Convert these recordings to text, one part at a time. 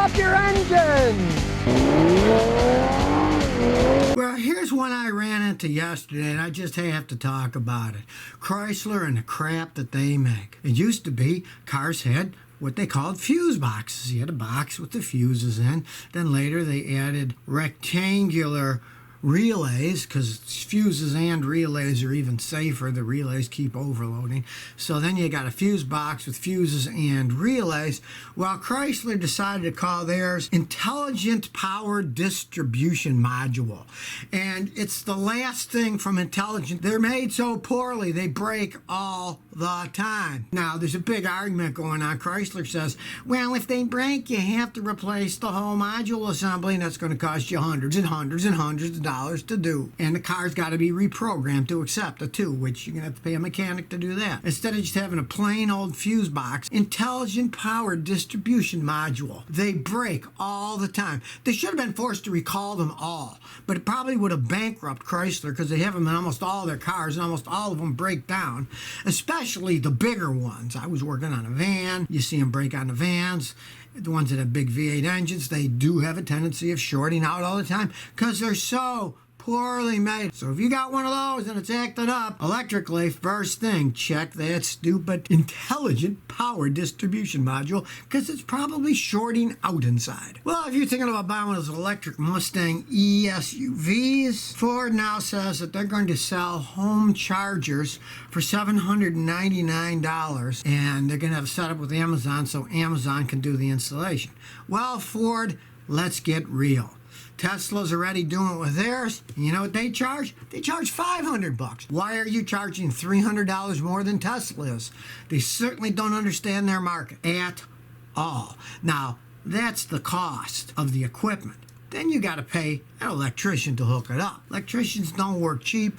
up your engine! Well, here's one I ran into yesterday, and I just have to talk about it. Chrysler and the crap that they make. It used to be cars had what they called fuse boxes. You had a box with the fuses in. Then later they added rectangular relays, because fuses and relays are even safer. The relays keep overloading. So then you got a fuse box with fuses and relays. Well, Chrysler decided to call theirs Intelligent Power Distribution Module. And it's the last thing from intelligent. They're made so poorly, they break all the time. Now, there's a big argument going on. Chrysler says, well, if they break, you have to replace the whole module assembly, and that's going to cost you hundreds and hundreds and hundreds of dollars to do. And the car's got to be reprogrammed to accept it too, which you're going to have to pay a mechanic to do that. Instead of just having a plain old fuse box, Intelligent Power Distribution Module. They break all the time. They should have been forced to recall them all, but it probably would have bankrupted Chrysler, because they have them in almost all their cars, and almost all of them break down, especially the bigger ones. I was working on a van. You see them break on the vans. The ones that have big V8 engines, they do have a tendency of shorting out all the time because they're so poorly made. So if you got one of those and it's acted up electrically, first thing, check that stupid Intelligent Power Distribution Module, because it's probably shorting out inside. Well, if you're thinking about buying one of those electric Mustang SUVs, Ford now says that they're going to sell home chargers for $799, and they're going to have a setup with Amazon so Amazon can do the installation. Well, Ford, let's get real. Tesla's already doing it with theirs. You know what they charge? They charge $500. Why are you charging $300 more than Tesla is? They certainly don't understand their market at all. Now, that's the cost of the equipment. Then you got to pay an electrician to hook it up. Electricians don't work cheap,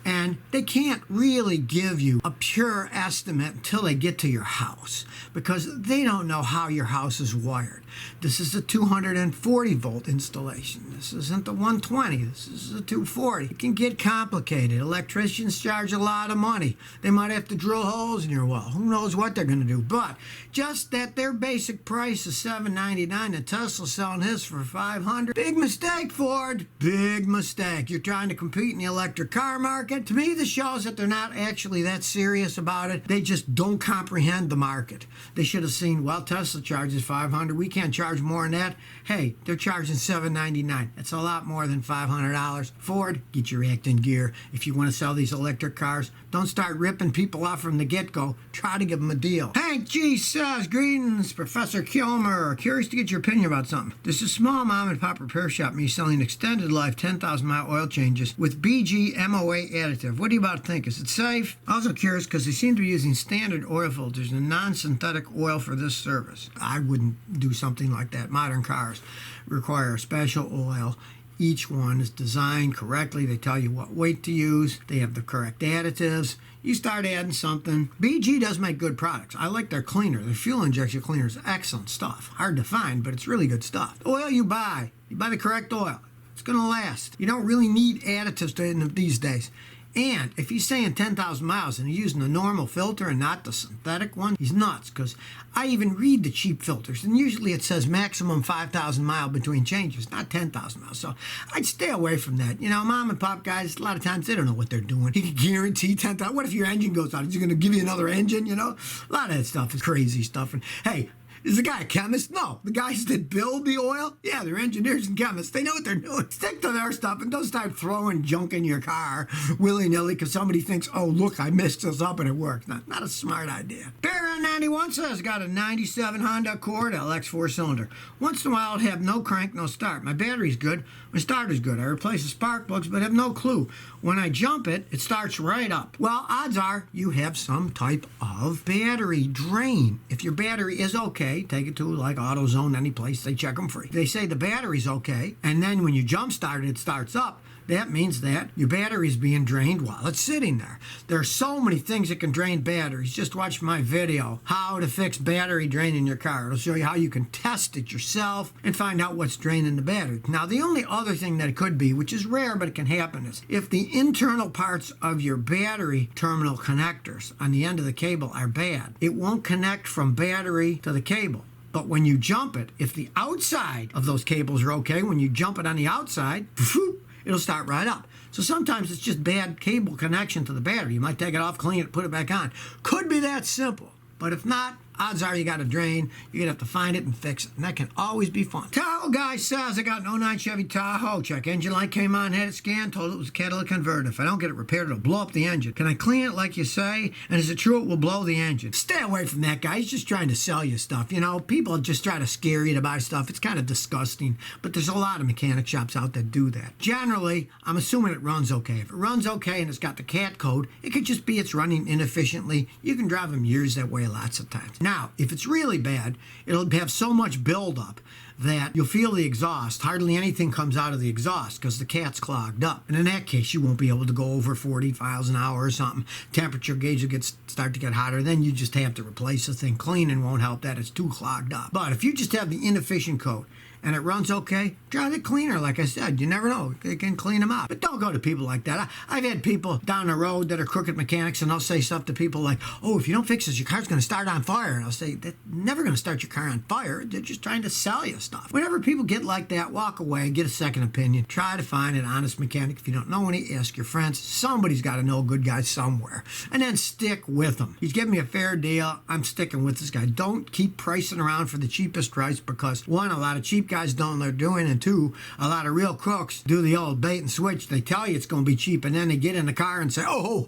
and they can't really give you a pure estimate until they get to your house, because they don't know how your house is wired. This is a 240 volt installation. This isn't the 120. This is a 240. It can get complicated. Electricians charge a lot of money. They might have to drill holes in your wall. Who knows what they're going to do? But just that their basic price is $799 and Tesla's selling his for $500. Big mistake, Ford. Big mistake. You're trying to compete in the electric car market. To me, this shows that they're not actually that serious about it. They just don't comprehend the market. They should have seen, well, Tesla charges $500. We can't charge more than that. Hey, they're charging $799. That's a lot more than $500. Ford, get your act in gear. If you want to sell these electric cars, don't start ripping people off from the get-go. Try to give them a deal. Hank G says, greetings, Professor Kilmer. Curious to get your opinion about something. There's a small mom and pop repair shop me selling extended life 10,000 mile oil changes with BG MOA additive. What do you about think? Is it safe? Also curious because they seem to be using standard oil filters and non-synthetic oil for this service. I wouldn't do something like that. Modern cars require a special oil. Each one is designed correctly. They tell you what weight to use. They have the correct additives. You start adding something. BG does make good products. I like their cleaner. Their fuel injection cleaner is excellent stuff. Hard to find, but it's really good stuff. The oil you buy the correct oil. It's going to last. You don't really need additives to it these days. And if he's saying 10,000 miles and he's using the normal filter and not the synthetic one, he's nuts, because I even read the cheap filters, and usually it says maximum 5,000 mile between changes, not 10,000 miles. So I'd stay away from that. You know, mom and pop guys, a lot of times they don't know what they're doing. He can guarantee 10,000. What if your engine goes out? Is he going to give you another engine? You know, a lot of that stuff is crazy stuff. And hey, is the guy a chemist? No. The guys that build the oil, yeah, they're engineers and chemists. They know what they're doing. Stick to their stuff and don't start throwing junk in your car willy-nilly because somebody thinks, oh, look, I messed this up and it worked. Not a smart idea. Bear91 says, got a 97 Honda Accord LX 4-cylinder. Once in a while, I'll have no crank, no start. My battery's good. My starter's good. I replace the spark plugs, but have no clue. When I jump it, it starts right up. Well, odds are you have some type of battery drain. If your battery is okay, take it to like AutoZone, any place, they check them free. They say the battery's okay, and then when you jump start it, it starts up. That means that your battery's being drained while it's sitting there. There are so many things that can drain batteries. Just watch my video, how to fix battery drain in your car. It'll show you how you can test it yourself and find out what's draining the battery. Now, the only other thing that it could be, which is rare but it can happen, is if the internal parts of your battery terminal connectors on the end of the cable are bad, it won't connect from battery to the cable. But when you jump it, if the outside of those cables are okay, when you jump it on the outside, it'll start right up. So sometimes it's just bad cable connection to the battery. You might take it off, clean it, put it back on. Could be that simple. But if not, odds are you got a drain. You're going to have to find it and fix it. And that can always be fun. Tahoe guy says, I got an '09 Chevy Tahoe. Check engine light came on, had it scanned, told it was a catalytic converter. If I don't get it repaired, it'll blow up the engine. Can I clean it like you say? And is it true it will blow the engine? Stay away from that guy. He's just trying to sell you stuff. You know, people just try to scare you to buy stuff. It's kind of disgusting. But there's a lot of mechanic shops out that do that. Generally, I'm assuming it runs okay. If it runs okay and it's got the CAT code, it could just be it's running inefficiently. You can drive them years that way lots of times. Now, if it's really bad, it'll have so much buildup that you'll feel the exhaust. Hardly anything comes out of the exhaust because the cat's clogged up. And in that case, you won't be able to go over 40 miles an hour or something. Temperature gauge will start to get hotter. Then you just have to replace the thing. Cleaning won't help that. It's too clogged up. But if you just have the inefficient code and it runs okay, drive it cleaner. Like I said, you never know. They can clean them out. But don't go to people like that. I've had people down the road that are crooked mechanics, and they'll say stuff to people like, oh, if you don't fix this, your car's going to start on fire. And I'll say, they're never going to start your car on fire. They're just trying to sell you stuff. Whenever people get like that, walk away, get a second opinion. Try to find an honest mechanic. If you don't know any, ask your friends. Somebody's got to know a good guy somewhere. And then stick with him. He's giving me a fair deal. I'm sticking with this guy. Don't keep pricing around for the cheapest price because, one, a lot of cheap guys don't know what they're doing, and two, a lot of real crooks do the old bait and switch. They tell you it's going to be cheap, and then they get in the car and say, oh,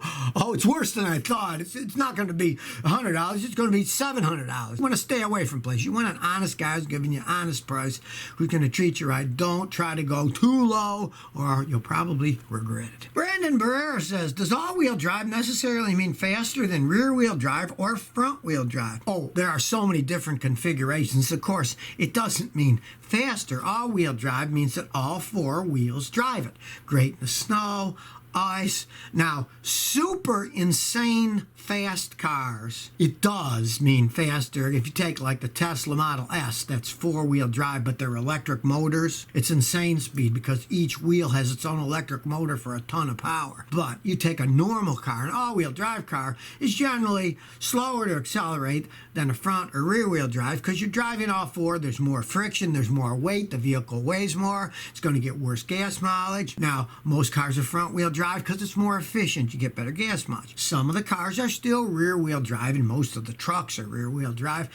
it's worse than I thought. It's not going to be $100. It's going to be $700. You want to stay away from places. You want an honest guy who's giving you an honest price, who's going to treat you right. Don't try to go too low, or you'll probably regret it. Brandon Barrera says, does all-wheel drive necessarily mean faster than rear-wheel drive or front-wheel drive? Oh, there are so many different configurations. Of course, it doesn't mean faster. All-wheel drive means that all four wheels drive it. Great in the snow, ice. Now, super insane fast cars, it does mean faster. If you take like the Tesla Model S, that's four-wheel drive, but they're electric motors. It's insane speed because each wheel has its own electric motor for a ton of power. But you take a normal car, an all-wheel drive car is generally slower to accelerate than a front or rear-wheel drive because you're driving all four. There's more friction, there's more weight, the vehicle weighs more, it's going to get worse gas mileage. Now, most cars are front-wheel drive because it's more efficient. You get better gas mileage. Some of the cars are still rear-wheel drive, and most of the trucks are rear-wheel drive.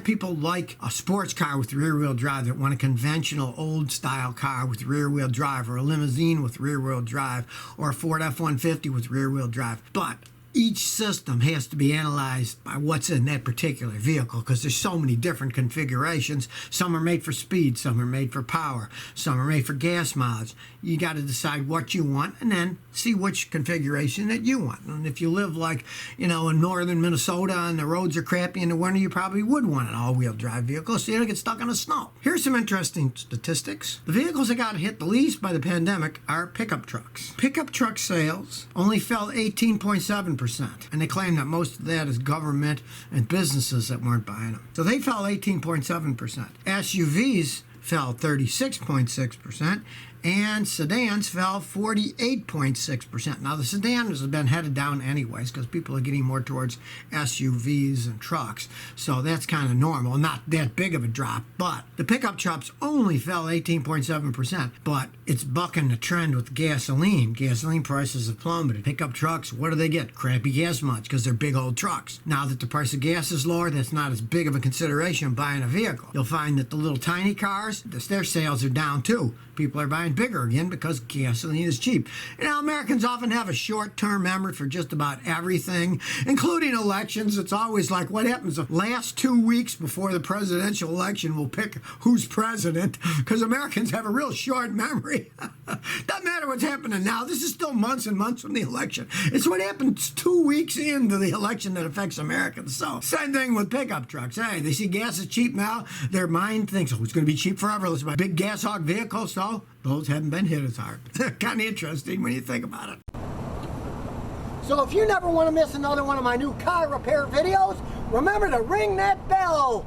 People like a sports car with rear-wheel drive that want a conventional old-style car with rear-wheel drive, or a limousine with rear-wheel drive, or a Ford F-150 with rear-wheel drive. But each system has to be analyzed by what's in that particular vehicle because there's so many different configurations. Some are made for speed, some are made for power, some are made for gas mileage. You got to decide what you want and then see which configuration that you want. And if you live like, in northern Minnesota and the roads are crappy in the winter, you probably would want an all-wheel drive vehicle so you don't get stuck in the snow. Here's some interesting statistics. The vehicles that got hit the least by the pandemic are pickup trucks. Pickup truck sales only fell 18.7%. And they claim that most of that is government and businesses that weren't buying them. So they fell 18.7%. SUVs fell 36.6%. And sedans fell 48.6%. Now, the sedans have been headed down anyways because people are getting more towards SUVs and trucks. So that's kind of normal, not that big of a drop. But the pickup trucks only fell 18.7%. But it's bucking the trend with gasoline. Gasoline prices have plummeted. Pickup trucks, what do they get? Crappy gas mileage because they're big old trucks. Now that the price of gas is lower, that's not as big of a consideration buying a vehicle. You'll find that the little tiny cars, their sales are down too. People are buying bigger again because gasoline is cheap. Americans often have a short-term memory for just about everything, including elections. It's always like, what happens the last 2 weeks before the presidential election will pick who's president, because Americans have a real short memory. Doesn't matter what's happening now. This is still months and months from the election. It's what happens 2 weeks into the election that affects Americans. So, same thing with pickup trucks. Hey, they see gas is cheap now. Their mind thinks, it's going to be cheap forever. Let's buy big gas hog vehicles. So, those haven't been hit as hard. Kind of interesting when you think about it. So if you never want to miss another one of my new car repair videos, remember to ring that bell.